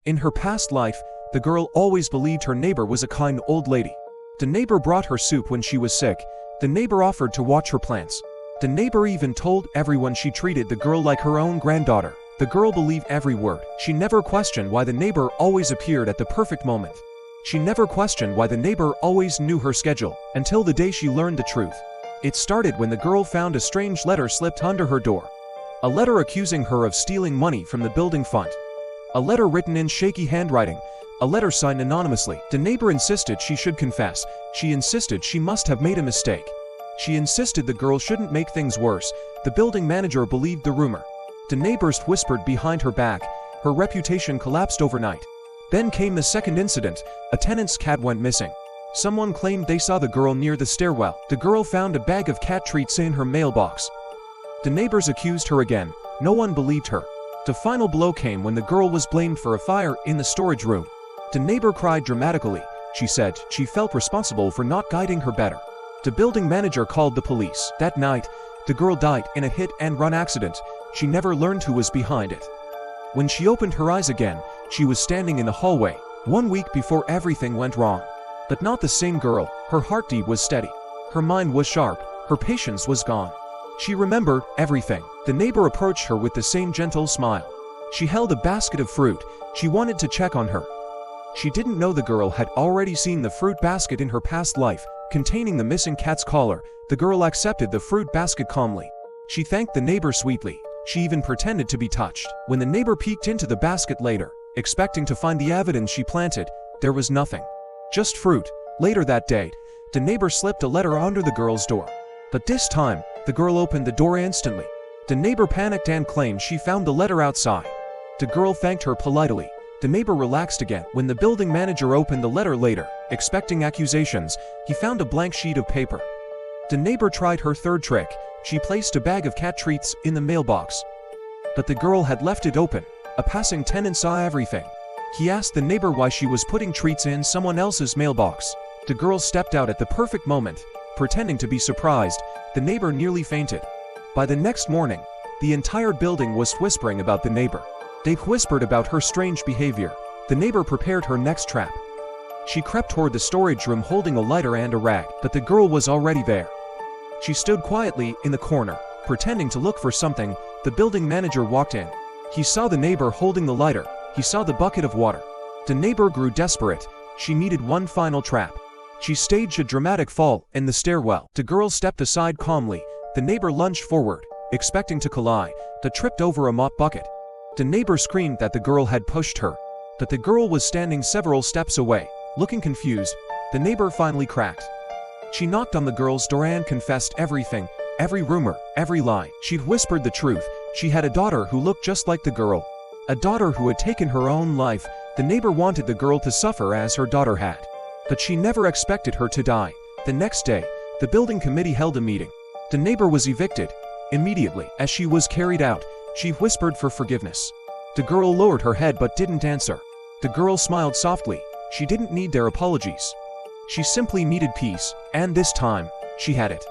In her past life, the girl always believed her neighbor was a kind old lady. The neighbor brought her soup when she was sick. The neighbor offered to watch her plants. The neighbor even told everyone she treated the girl like her own granddaughter. The girl believed every word. She never questioned why the neighbor always appeared at the perfect moment. She never questioned why the neighbor always knew her schedule, until the day she learned the truth. It started when the girl found a strange letter slipped under her door. A letter accusing her of stealing money from the building fund. A letter written in shaky handwriting. A letter signed anonymously. The neighbor insisted she should confess. She insisted she must have made a mistake. She insisted the girl shouldn't make things worse. The building manager believed the rumor. The neighbors whispered behind her back. Her reputation collapsed overnight. Then came the second incident. A tenant's cat went missing. Someone claimed they saw the girl near the stairwell. The girl found a bag of cat treats in her mailbox. The neighbors accused her again. No one believed her. The final blow came when the girl was blamed for a fire in the storage room. The neighbor cried dramatically. She said she felt responsible for not guiding her better. The building manager called the police. That night, the girl died in a hit-and-run accident. She never learned who was behind it. When she opened her eyes again, she was standing in the hallway, 1 week before everything went wrong. But not the same girl. Her heartbeat was steady. Her mind was sharp. Her patience was gone. She remembered everything. The neighbor approached her with the same gentle smile. She held a basket of fruit. She wanted to check on her. She didn't know the girl had already seen the fruit basket in her past life, containing the missing cat's collar. The girl accepted the fruit basket calmly. She thanked the neighbor sweetly. She even pretended to be touched. When the neighbor peeked into the basket later, expecting to find the evidence she planted, there was nothing. Just fruit. Later that day, the neighbor slipped a letter under the girl's door. But this time, the girl opened the door instantly. The neighbor panicked and claimed she found the letter outside. The girl thanked her politely. The neighbor relaxed again. When the building manager opened the letter later, expecting accusations, he found a blank sheet of paper. The neighbor tried her third trick. She placed a bag of cat treats in the mailbox. But the girl had left it open. A passing tenant saw everything. He asked the neighbor why she was putting treats in someone else's mailbox. The girl stepped out at the perfect moment, pretending to be surprised. The neighbor nearly fainted. By the next morning, the entire building was whispering about the neighbor. They whispered about her strange behavior. The neighbor prepared her next trap. She crept toward the storage room holding a lighter and a rag, but the girl was already there. She stood quietly in the corner, pretending to look for something. The building manager walked in. He saw the neighbor holding the lighter. He saw the bucket of water. The neighbor grew desperate. She needed one final trap. She staged a dramatic fall in the stairwell. The girl stepped aside calmly. The neighbor lunged forward, expecting to collide. They tripped over a mop bucket. The neighbor screamed that the girl had pushed her. But the girl was standing several steps away, looking confused. The neighbor finally cracked. She knocked on the girl's door and confessed everything, every rumor, every lie. She'd whispered the truth. She had a daughter who looked just like the girl. A daughter who had taken her own life. The neighbor wanted the girl to suffer as her daughter had. But she never expected her to die. The next day, the building committee held a meeting. The neighbor was evicted. Immediately, as she was carried out, she whispered for forgiveness. The girl lowered her head but didn't answer. The girl smiled softly. She didn't need their apologies. She simply needed peace, and this time, she had it.